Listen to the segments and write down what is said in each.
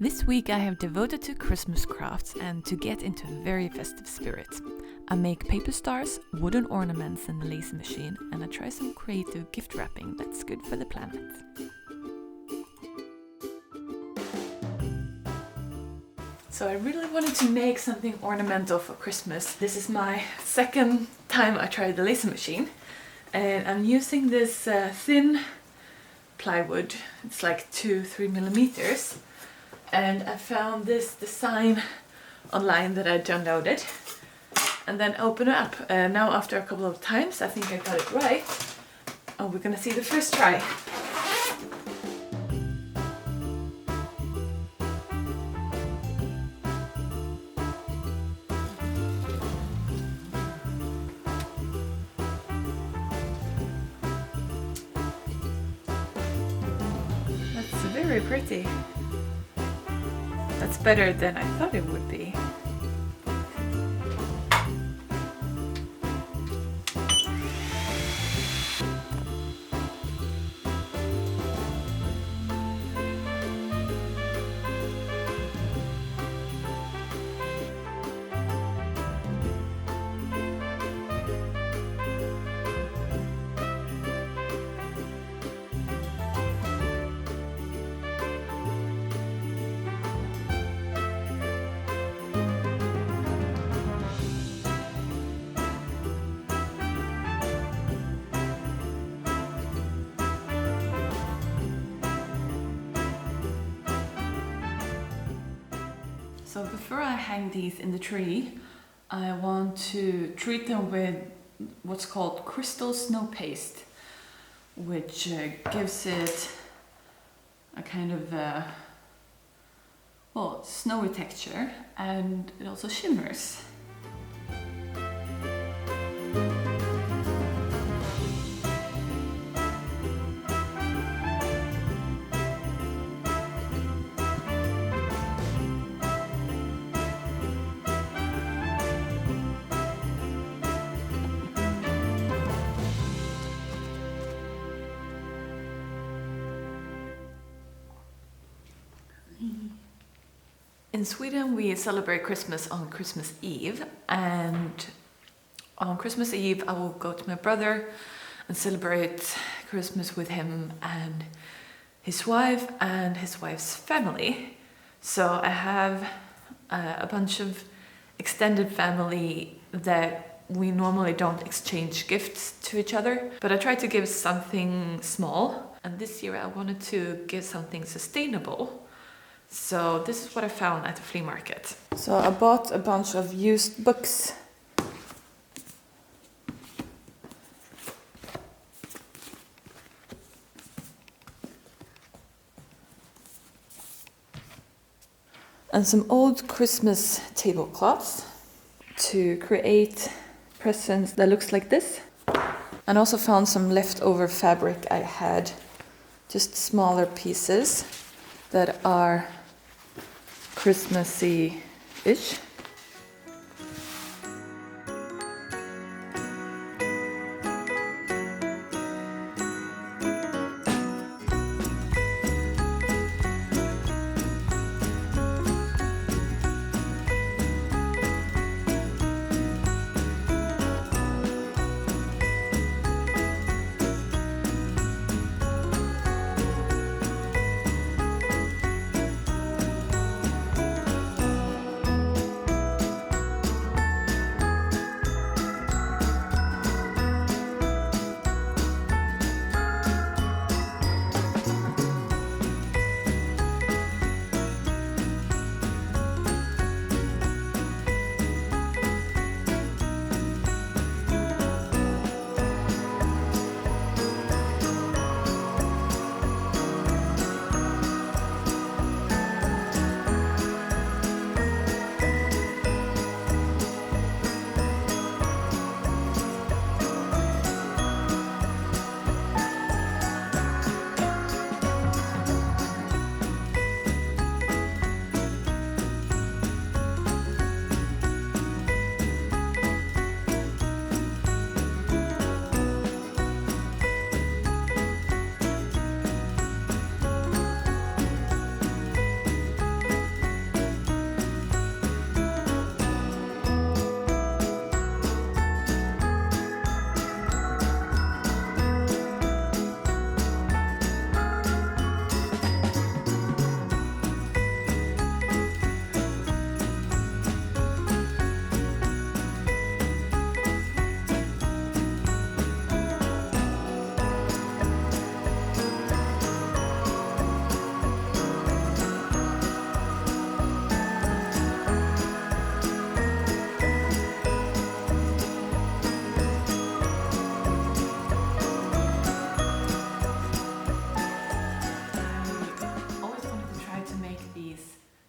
This week I have devoted to Christmas crafts and to get into a very festive spirit. I make paper stars, wooden ornaments in the laser machine, and I try some creative gift wrapping that's good for the planet. So I really wanted to make something ornamental for Christmas. This is my second time I tried the laser machine, and I'm using this thin plywood. It's like 2-3 millimeters. And I found this design online that I downloaded and then open it up. Now after a couple of times I think I got it right. Oh, we're gonna see the first try. That's very pretty. That's better than I thought it would be. So before I hang these in the tree, I want to treat them with what's called crystal snow paste, which gives it a kind of snowy texture, and it also shimmers. In Sweden we celebrate Christmas on Christmas Eve, and on Christmas Eve I will go to my brother and celebrate Christmas with him and his wife and his wife's family. So I have a bunch of extended family that we normally don't exchange gifts to each other, but I try to give something small, and this year I wanted to give something sustainable. So this is what I found at the flea market. So I bought a bunch of used books. And some old Christmas tablecloths to create presents that looks like this. And also found some leftover fabric I had, just smaller pieces that are Christmassy-ish.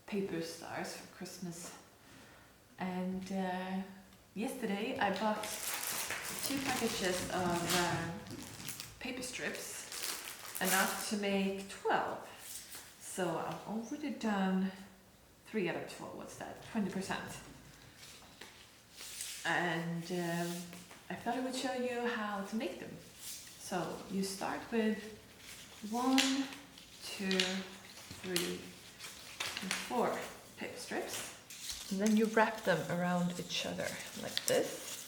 paper stars for Christmas. And yesterday I bought 2 packages of paper strips, enough to make 12. So I've already done 3 out of 12. What's that? 20%. And I thought I would show you how to make them. So you start with 1, 2, 3, and 4 paper strips. And then you wrap them around each other like this.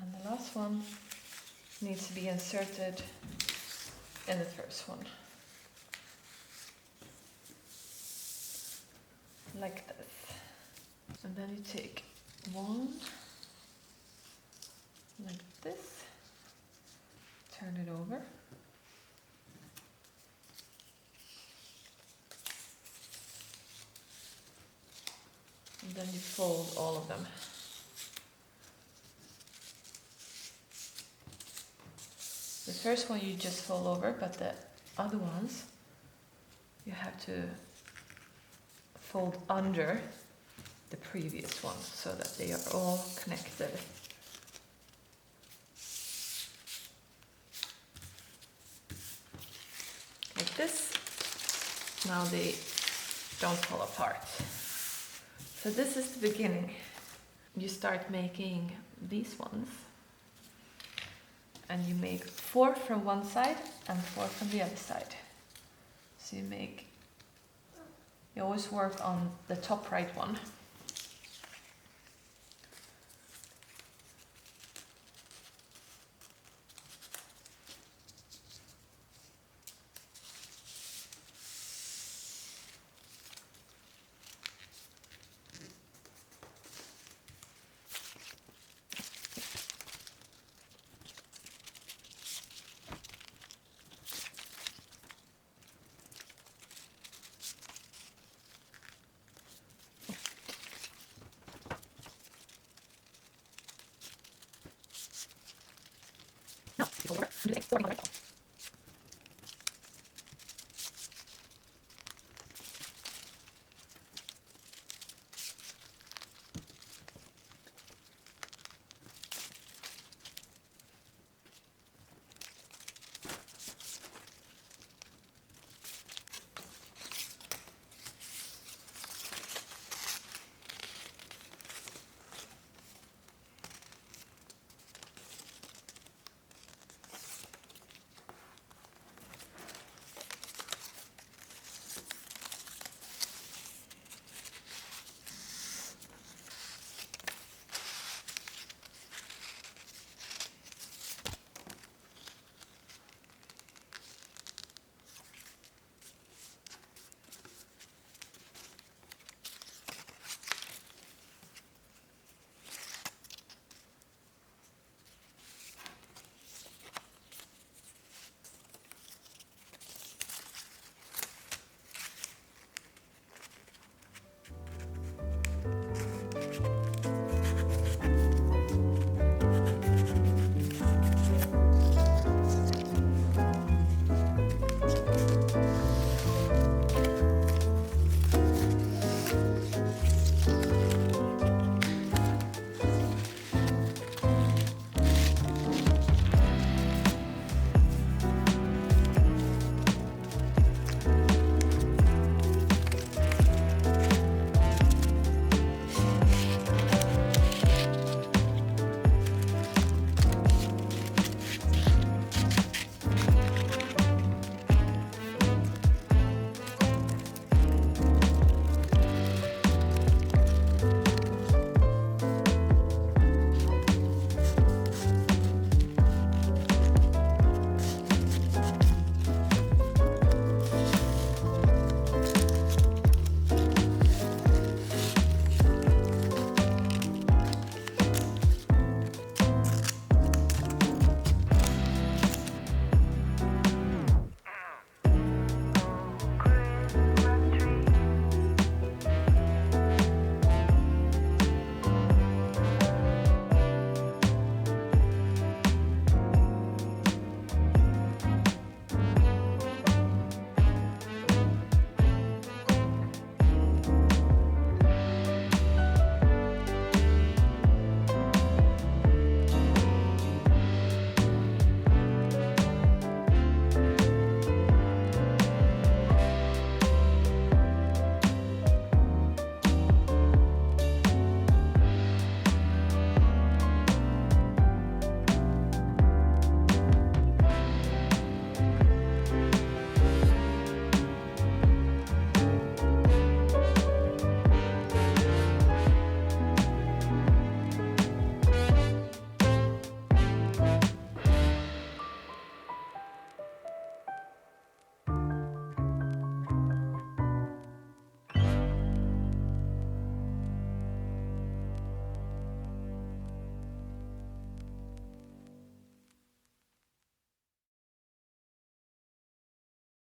And the last one needs to be inserted in the first one. Like this. And then you take one, like this, turn it over. And then you fold all of them. The first one you just fold over, but the other ones you have to fold under the previous one so that they are all connected. Like this. Now they don't fall apart. So this is the beginning. You start making these ones. And you make 4 from one side and 4 from the other side. So you always work on the top right one. No, it's over.